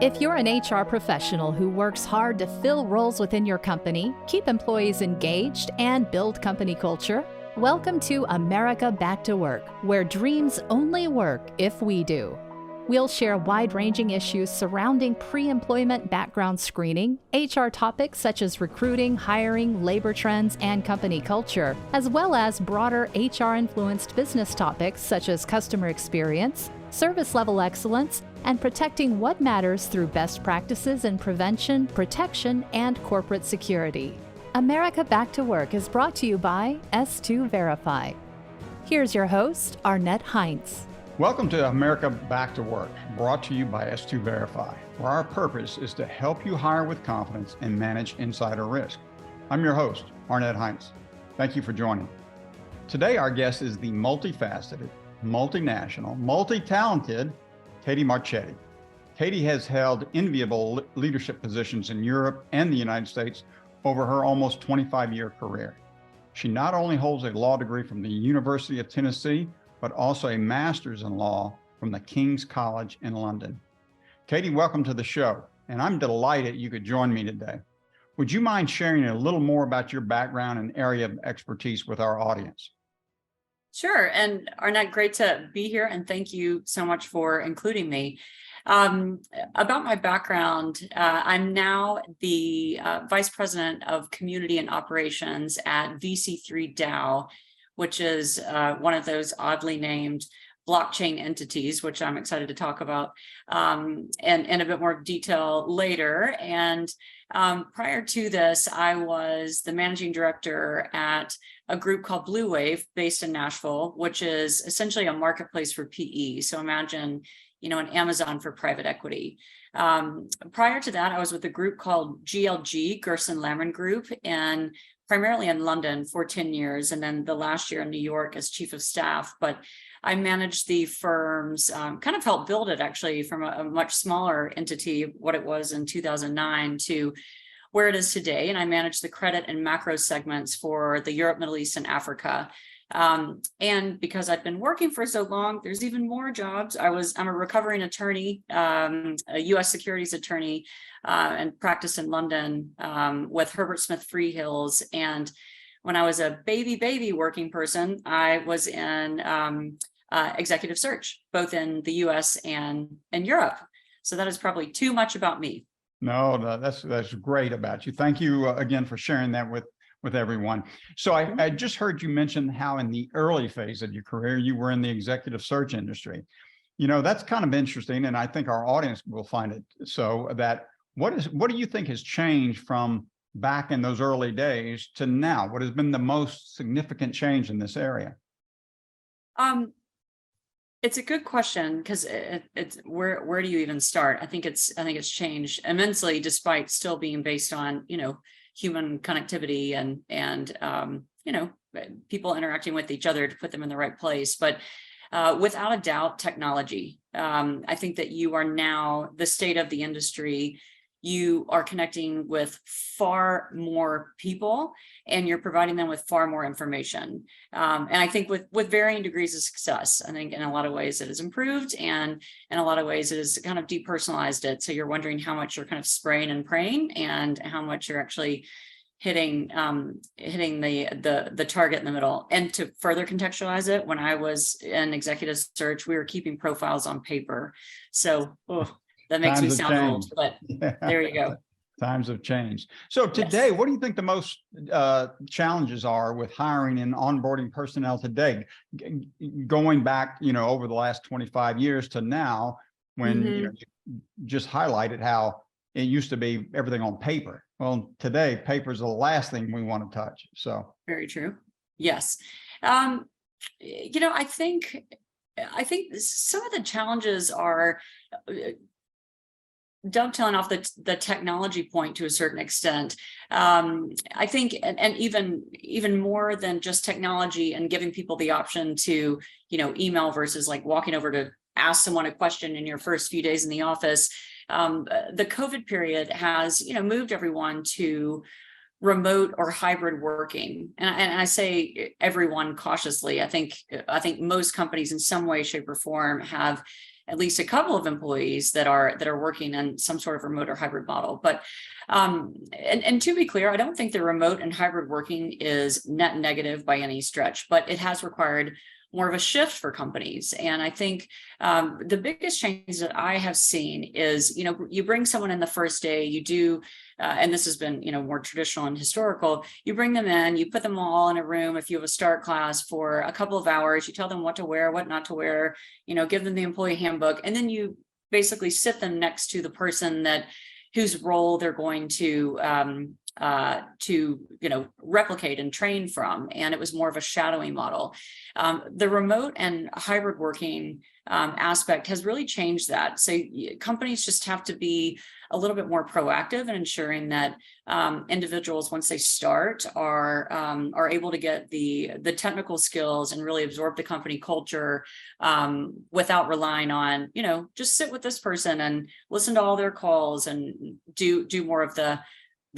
If you're an HR professional who works hard to fill roles within your company, keep employees engaged, and build company culture, welcome to America Back to Work, where dreams only work if we do. We'll share wide-ranging issues surrounding pre-employment background screening, HR topics such as recruiting, hiring, labor trends, and company culture, as well as broader HR-influenced business topics such as customer experience, service level excellence, and protecting what matters through best practices in prevention, protection, and corporate security. America Back to Work is brought to you by S2 Verify. Here's your host, Arnette Heintze. Welcome to America Back to Work, brought to you by S2 Verify, where our purpose is to help you hire with confidence and manage insider risk. I'm your host, Arnette Heintze. Thank you for joining. Today, our guest is the multifaceted, multinational, multi-talented Katie Marchetti. Katie has held enviable leadership positions in Europe and the United States over her almost 25-year career. She not only holds a law degree from the University of Tennessee, but also a master's in law from the King's College in London. Katie, welcome to the show, and I'm delighted you could join me today. Would you mind sharing a little more about your background and area of expertise with our audience? Sure. And Arnette, great to be here. And thank you so much for including me. About my background, I'm now the Vice President of Community and Operations at VC3 DAO, which is one of those oddly named blockchain entities, which I'm excited to talk about in a bit more detail later. And prior to this, I was the managing director at a group called Blue Wave based in Nashville, which is essentially a marketplace for PE. So imagine, an Amazon for private equity. Prior to that, I was with a group called GLG, Gerson Lamron Group, and primarily in London for 10 years. And then the last year in New York as chief of staff. But I managed the firm's, kind of helped build it actually from a much smaller entity, what it was in 2009 to where it is today. And I managed the credit and macro segments for the Europe, Middle East, and Africa. And because I've been working for so long, there's even more jobs. I'm a recovering attorney, a US securities attorney, and practiced in London with Herbert Smith Freehills. And when I was a baby working person, I was in executive search, both in the US and Europe. So that is probably too much about me. No, that's great about you. Thank you again for sharing that with everyone. So I just heard you mention how in the early phase of your career, you were in the executive search industry. That's kind of interesting. And I think our audience will find it so that what do you think has changed from back in those early days to now? What has been the most significant change in this area? It's a good question because it's where do you even start? I think it's changed immensely, despite still being based on human connectivity and people interacting with each other to put them in the right place. But without a doubt, technology. I think that you are now the state of the industry. You are connecting with far more people and you're providing them with far more information. And I think with varying degrees of success, I think in a lot of ways it has improved and in a lot of ways it has kind of depersonalized it. So you're wondering how much you're kind of spraying and praying and how much you're actually hitting the target in the middle. And to further contextualize it, when I was in executive search, we were keeping profiles on paper. So, that makes me sound old, but there you go. Times have changed. So today, yes. What do you think the most challenges are with hiring and onboarding personnel today, going back, over the last 25 years to now, when you just highlighted how it used to be everything on paper. Well, today, paper is the last thing we want to touch. So very true. Yes. I think some of the challenges are dovetailing off the technology point to a certain extent. I think, and even more than just technology and giving people the option to, email versus like walking over to ask someone a question in your first few days in the office. The COVID period has, moved everyone to remote or hybrid working. And I say everyone cautiously. I think most companies in some way, shape, or form have at least a couple of employees that are working in some sort of remote or hybrid model. But and to be clear, I don't think the remote and hybrid working is net negative by any stretch, but it has required more of a shift for companies. And I think the biggest change that I have seen is, you bring someone in the first day, you do, and this has been, more traditional and historical, you bring them in, you put them all in a room. If you have a start class for a couple of hours, you tell them what to wear, what not to wear, give them the employee handbook, and then you basically sit them next to the person whose role they're going to replicate and train from. And it was more of a shadowing model. The remote and hybrid working aspect has really changed that. So companies just have to be a little bit more proactive in ensuring that individuals, once they start, are able to get the technical skills and really absorb the company culture without relying on, just sit with this person and listen to all their calls and do more of the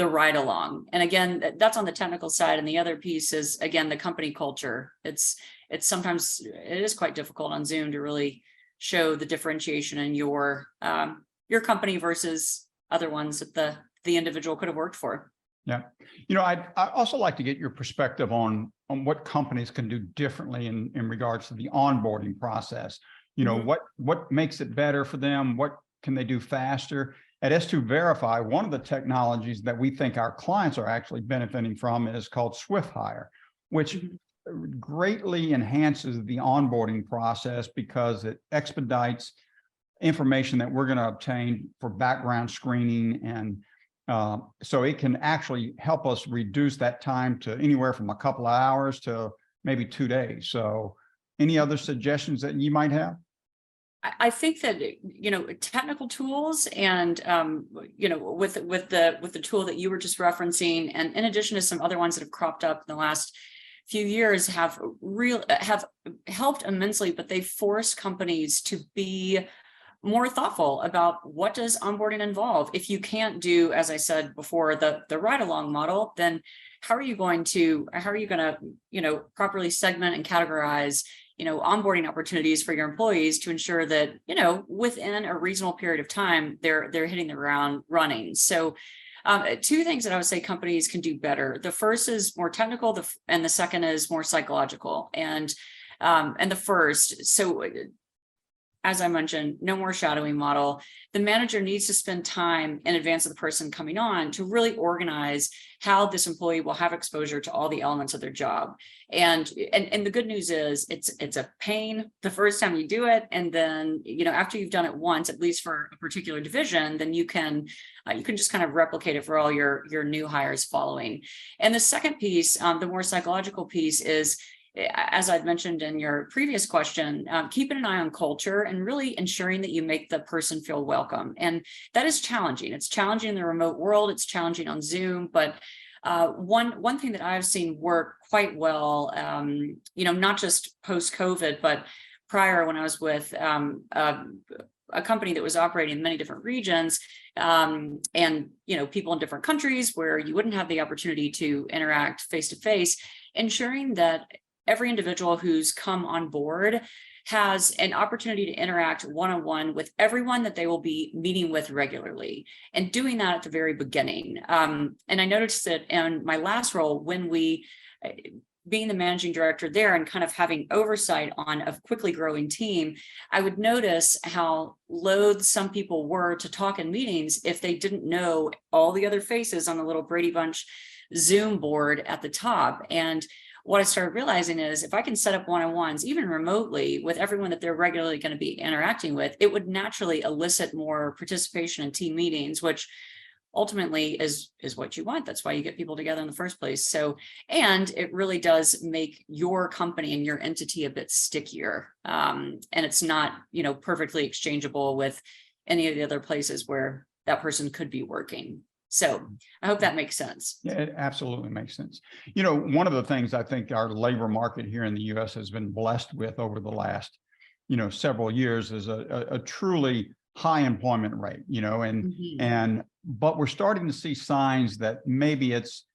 ride along. And again, that's on the technical side. And the other piece is, again, the company culture. It's sometimes it is quite difficult on Zoom to really show the differentiation in your company versus other ones that the individual could have worked for. Yeah. I'd also like to get your perspective on what companies can do differently in regards to the onboarding process. What makes it better for them? What can they do faster? At S2 Verify, one of the technologies that we think our clients are actually benefiting from is called Swift Hire, which greatly enhances the onboarding process because it expedites information that we're going to obtain for background screening. And so it can actually help us reduce that time to anywhere from a couple of hours to maybe 2 days. So any other suggestions that you might have? I think that, technical tools and, with the tool that you were just referencing, and in addition to some other ones that have cropped up in the last few years have helped immensely, but they forced companies to be more thoughtful about what does onboarding involve. If you can't do, as I said before, the ride along model, then how are you going to, properly segment and categorize onboarding opportunities for your employees to ensure that, within a reasonable period of time, they're hitting the ground running. So two things that I would say companies can do better. The first is more technical, and the second is more psychological. And the first, so as I mentioned, no more shadowing model. The manager needs to spend time in advance of the person coming on to really organize how this employee will have exposure to all the elements of their job. And the good news is it's a pain the first time you do it. And then, after you've done it once, at least for a particular division, then you can just kind of replicate it for all your new hires following. And the second piece, the more psychological piece, is, as I'd mentioned in your previous question, keeping an eye on culture and really ensuring that you make the person feel welcome. And that is challenging. It's challenging in the remote world. It's challenging on Zoom. But one thing that I've seen work quite well, not just post-COVID, but prior, when I was with a company that was operating in many different regions, and people in different countries where you wouldn't have the opportunity to interact face-to-face, ensuring that every individual who's come on board has an opportunity to interact one-on-one with everyone that they will be meeting with regularly, and doing that at the very beginning. And I noticed that in my last role, when being the managing director there and kind of having oversight on a quickly growing team, I would notice how loath some people were to talk in meetings if they didn't know all the other faces on the little Brady Bunch Zoom board at the top. And what I started realizing is, if I can set up one-on-ones, even remotely, with everyone that they're regularly going to be interacting with, it would naturally elicit more participation in team meetings, which ultimately is what you want. That's why you get people together in the first place. So, and it really does make your company and your entity a bit stickier. And it's not, perfectly exchangeable with any of the other places where that person could be working. So I hope that makes sense. Yeah, it absolutely makes sense. One of the things I think our labor market here in the U.S. has been blessed with over the last, several years is a truly high employment rate, but we're starting to see signs that maybe it's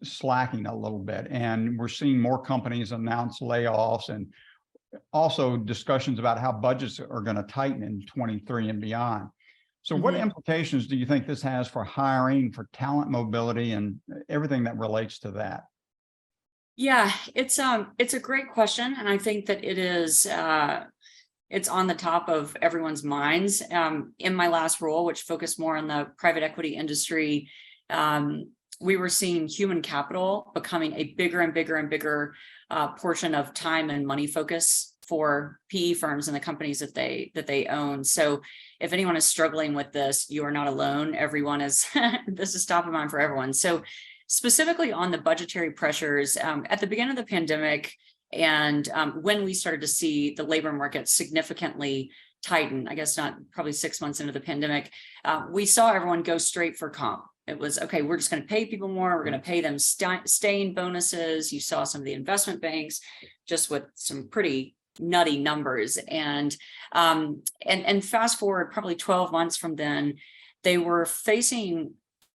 slacking a little bit, and we're seeing more companies announce layoffs. And also discussions about how budgets are going to tighten in 23 and beyond. So what implications do you think this has for hiring, for talent mobility, and everything that relates to that? Yeah, it's a great question, and I think that it is it's on the top of everyone's minds. In my last role, which focused more on the private equity industry, we were seeing human capital becoming a bigger and bigger and bigger portion of time and money focus for PE firms and the companies that they own. So if anyone is struggling with this, you are not alone. Everyone is, this is top of mind for everyone. So specifically on the budgetary pressures, at the beginning of the pandemic, and when we started to see the labor market significantly tighten, I guess not probably 6 months into the pandemic, we saw everyone go straight for comp. It was, okay, we're just going to pay people more. We're going to pay them staying bonuses. You saw some of the investment banks just with some pretty nutty numbers. And fast forward probably 12 months from then, they were facing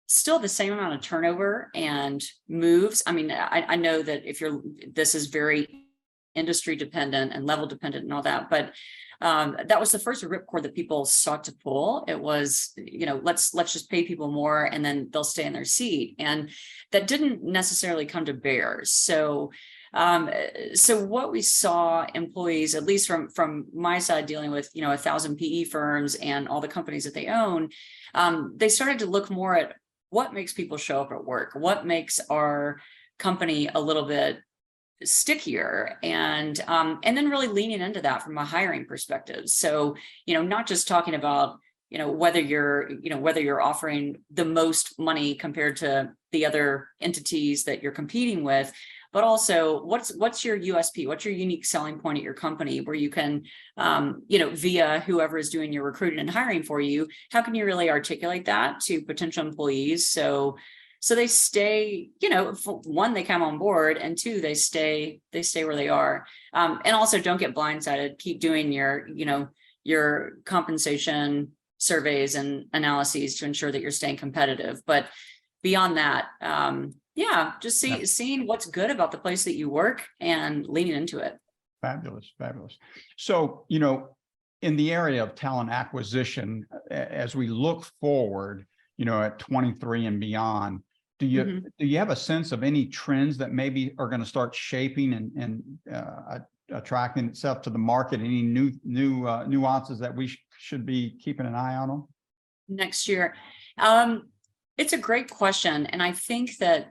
still the same amount of turnover and moves. I mean, I know that this is very industry dependent and level dependent and all that, but that was the first ripcord that people sought to pull. It was, let's just pay people more and then they'll stay in their seat. And that didn't necessarily come to bear. So what we saw employees, at least from my side, dealing with 1,000 PE firms and all the companies that they own, they started to look more at what makes people show up at work, what makes our company a little bit stickier, and then really leaning into that from a hiring perspective. So not just talking about whether you're offering the most money compared to the other entities that you're competing with, but also what's your USP, what's your unique selling point at your company, where you can via whoever is doing your recruiting and hiring for you, how can you really articulate that to potential employees so they stay, one, they come on board, and two, they stay where they are. And also don't get blindsided, keep doing your compensation surveys and analyses to ensure that you're staying competitive. But beyond that, just seeing what's good about the place that you work and leaning into it. Fabulous. So, in the area of talent acquisition, as we look forward, at 23 and beyond, do you have a sense of any trends that maybe are going to start shaping and attracting itself to the market? Any new nuances that we should be keeping an eye on next year? It's a great question, and I think that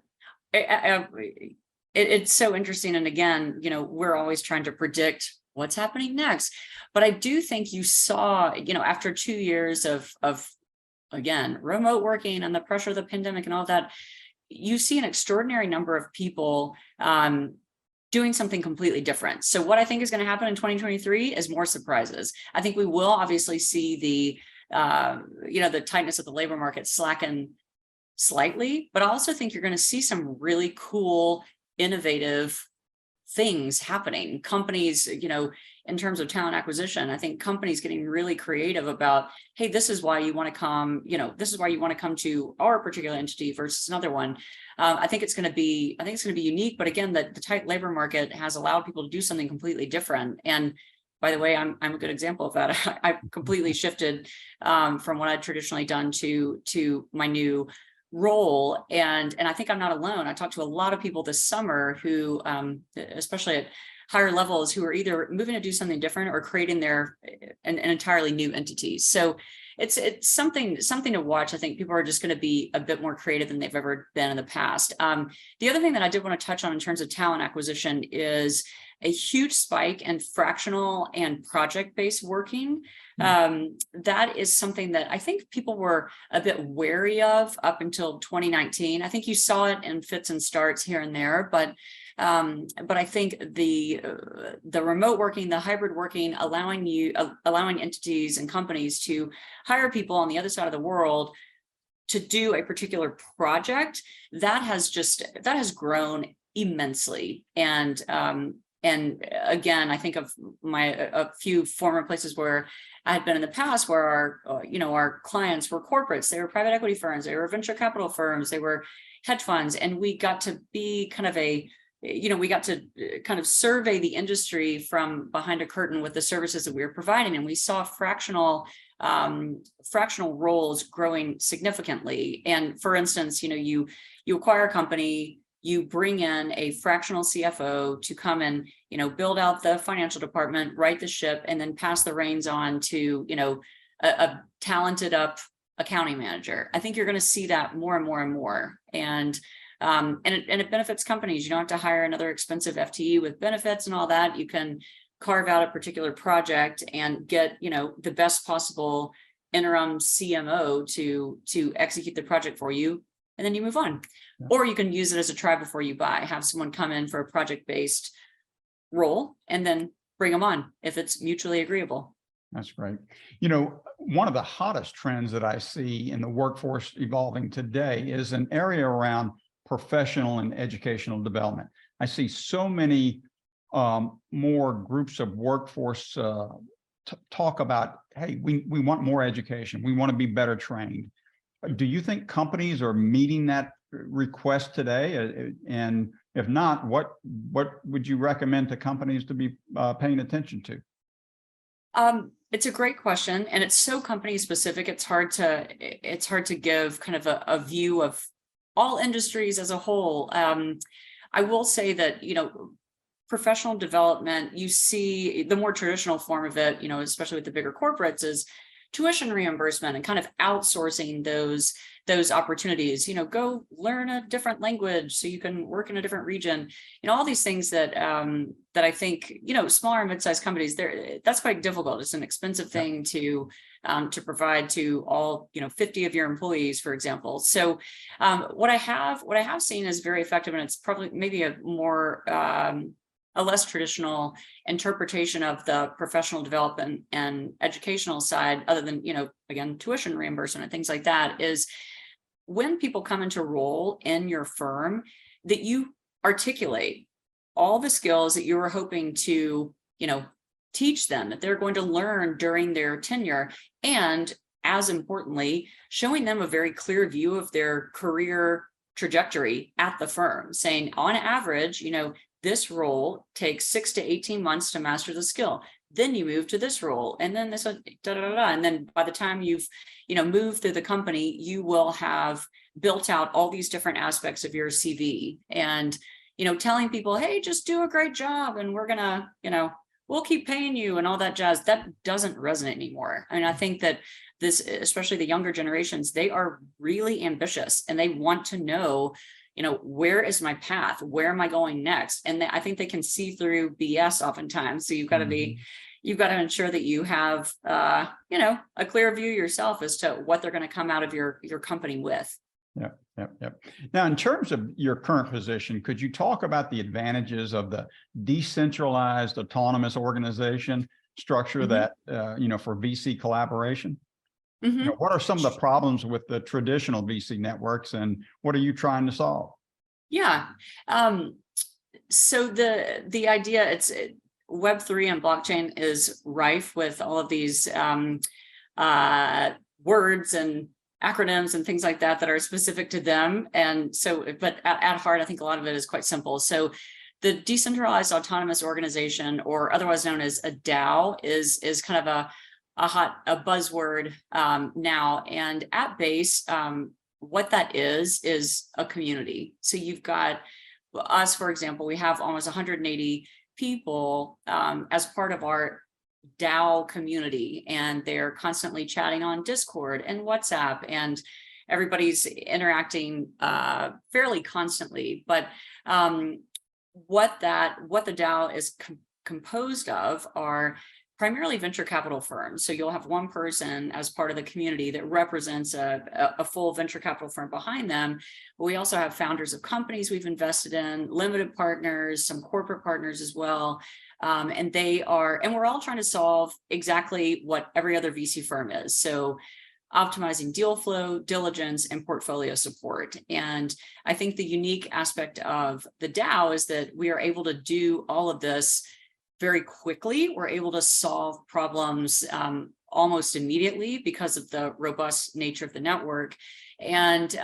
it's so interesting. And again, we're always trying to predict what's happening next. But I do think you saw, after 2 years of again, remote working and the pressure of the pandemic and all that, you see an extraordinary number of people doing something completely different. So what I think is going to happen in 2023 is more surprises. I think we will obviously see the tightness of the labor market slacken slightly, but I also think you're going to see some really cool, innovative things happening. Companies, in terms of talent acquisition, I think companies getting really creative about, hey, this is why you want to come, this is why you want to come to our particular entity versus another one. I think it's going to be unique, but again, the tight labor market has allowed people to do something completely different. And by the way, I'm a good example of that. I completely shifted from what I'd traditionally done to my new role. And I think I'm not alone. I talked to a lot of people this summer who, especially at higher levels, who are either moving to do something different or creating an entirely new entity. So it's something to watch. I think people are just going to be a bit more creative than they've ever been in the past. The other thing that I did want to touch on in terms of talent acquisition is a huge spike in fractional and project-based working. That is something that I think people were a bit wary of up until 2019. I think you saw it in fits and starts here and there, but I think the remote working, the hybrid working, allowing entities and companies to hire people on the other side of the world to do a particular project, that has grown immensely. And again, I think of a few former places where I had been in the past, where our clients were corporates, they were private equity firms, they were venture capital firms, they were hedge funds, and we got to be kind of a we got to kind of survey the industry from behind a curtain with the services that we were providing, and we saw fractional roles growing significantly. And for instance, you acquire a company, you bring in a fractional CFO to come and build out the financial department, right the ship, and then pass the reins on to a talented up accounting manager. I think you're going to see that more and more and more. And it benefits companies. You don't have to hire another expensive FTE with benefits and all that. You can carve out a particular project and get, the best possible interim CMO to execute the project for you. And then you move on. Yeah. Or you can use it as a try before you buy, have someone come in for a project-based role and then bring them on if it's mutually agreeable. That's great. One of the hottest trends that I see in the workforce evolving today is an area around professional and educational development. I see so many more groups of workforce talk about, hey, we want more education. We want to be better trained. Do you think companies are meeting that request today? And if not, what would you recommend to companies to be paying attention to? It's a great question, and it's so company specific. It's hard to give kind of a view of all industries as a whole. I will say that, professional development, you see the more traditional form of it, especially with the bigger corporates, is tuition reimbursement and kind of outsourcing those opportunities. Go learn a different language so you can work in a different region. All these things that I think, smaller and mid-sized companies, that's quite difficult. It's an expensive thing to provide to all 50 of your employees, for example. So what I have seen is very effective, and it's probably maybe a less traditional interpretation of the professional development and educational side, other than, again, tuition reimbursement and things like that, is when people come into role in your firm, that you articulate all the skills that you were hoping to, teach them, that they're going to learn during their tenure. And as importantly, showing them a very clear view of their career trajectory at the firm, saying on average, this role takes 6 to 18 months to master the skill. Then you move to this role, and then this, and then by the time you've, moved through the company, you will have built out all these different aspects of your CV, and, telling people, hey, just do a great job, and we're gonna, we'll keep paying you and all that jazz. That doesn't resonate anymore. I mean, I think that this, especially the younger generations, they are really ambitious, and they want to know, where is my path? Where am I going next? And I think they can see through BS oftentimes. So you've got to ensure that you have, a clear view yourself as to what they're going to come out of your company with. Yep. Now, in terms of your current position, could you talk about the advantages of the decentralized autonomous organization structure that, for VC collaboration? Mm-hmm. What are some of the problems with the traditional VC networks, and what are you trying to solve? Yeah. So the idea, Web3 and blockchain is rife with all of these words and acronyms and things like that are specific to them. And so, but at heart, I think a lot of it is quite simple. So the decentralized autonomous organization, or otherwise known as a DAO, is kind of a buzzword now. And at base, what that is a community. So you've got us, for example, we have almost 180 people as part of our DAO community, and they're constantly chatting on Discord and WhatsApp, and everybody's interacting fairly constantly. But what the DAO is composed of are primarily venture capital firms. So you'll have one person as part of the community that represents a full venture capital firm behind them. But we also have founders of companies we've invested in, limited partners, some corporate partners as well. And we're all trying to solve exactly what every other VC firm is. So optimizing deal flow, diligence, and portfolio support. And I think the unique aspect of the DAO is that we are able to do all of this very quickly. We're able to solve problems almost immediately because of the robust nature of the network. And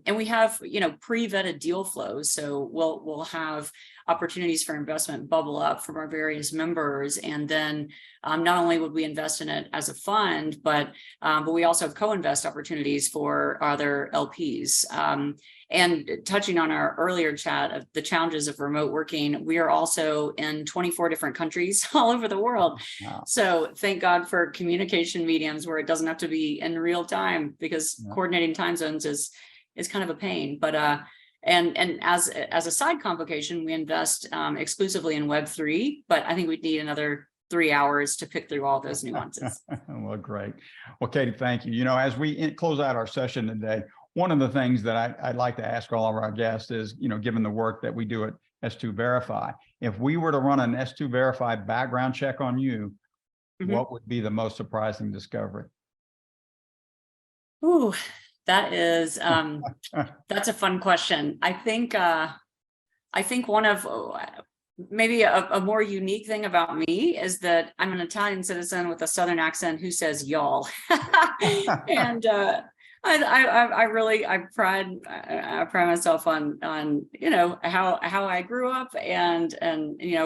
we have, pre-vetted deal flows. So we'll have opportunities for investment bubble up from our various members. And then not only would we invest in it as a fund, but we also have co-invest opportunities for other LPs. And touching on our earlier chat of the challenges of remote working, we are also in 24 different countries all over the world. Wow. So thank God for communication mediums where it doesn't have to be in real time, because coordinating time zones is kind of a pain. But and as a side complication, we invest exclusively in Web3, but I think we'd need another 3 hours to pick through all those nuances. Well, great. Well, Katie, thank you. As we close out our session today, one of the things that I'd like to ask all of our guests is, given the work that we do at S2 Verify, if we were to run an S2 Verify background check on you, what would be the most surprising discovery? Ooh, that is, that's a fun question. I think one of maybe a more unique thing about me is that I'm an Italian citizen with a Southern accent who says y'all. And I pride myself on how I grew up and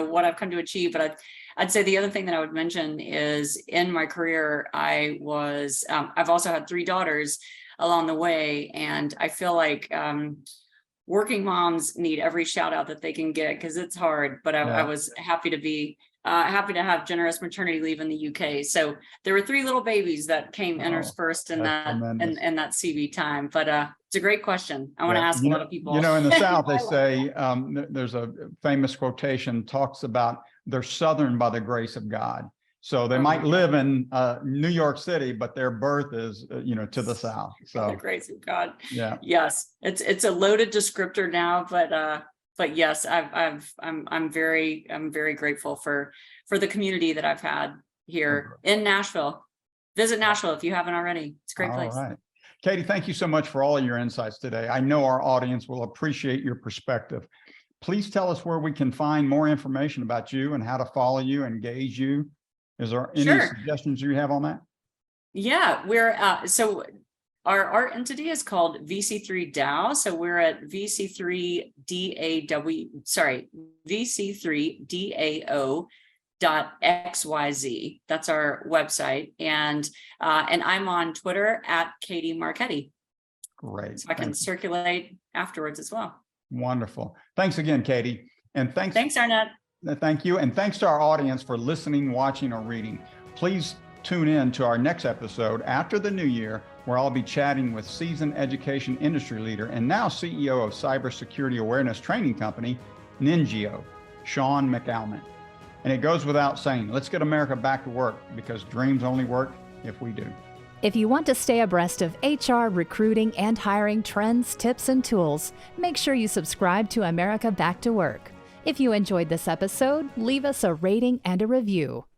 what I've come to achieve. But I'd say the other thing that I would mention is in my career, I've also had 3 daughters along the way, and I feel like working moms need every shout out that they can get because it's hard. But I was happy to have generous maternity leave in the UK. So there were 3 little babies that came interspersed in that CV time. But it's a great question. I want to ask a lot of people. In the South, they say there's a famous quotation talks about they're Southern by the grace of God. So they might live in New York City, but their birth is, to the South. So by the grace of God. Yeah. Yes, it's a loaded descriptor now, but yes, I'm very grateful for the community that I've had here in Nashville. Visit Nashville if you haven't already. It's a great place. All right. Katie, thank you so much for all of your insights today. I know our audience will appreciate your perspective. Please tell us where we can find more information about you and how to follow you, engage you. Is there any suggestions you have on that? Yeah, we're so our entity is called VC3 DAO. So we're at VC3DAO.xyz. That's our website. And I'm on Twitter at Katie Marchetti. Great. So I can circulate afterwards as well. Wonderful. Thanks again, Katie. And thanks, Arnette. Thank you. And thanks to our audience for listening, watching, or reading. Please tune in to our next episode after the new year, where I'll be chatting with seasoned education industry leader and now CEO of cybersecurity awareness training company, Ningio, Sean McAlmont. And it goes without saying, let's get America back to work, because dreams only work if we do. If you want to stay abreast of HR, recruiting, and hiring trends, tips, and tools, make sure you subscribe to America Back to Work. If you enjoyed this episode, leave us a rating and a review.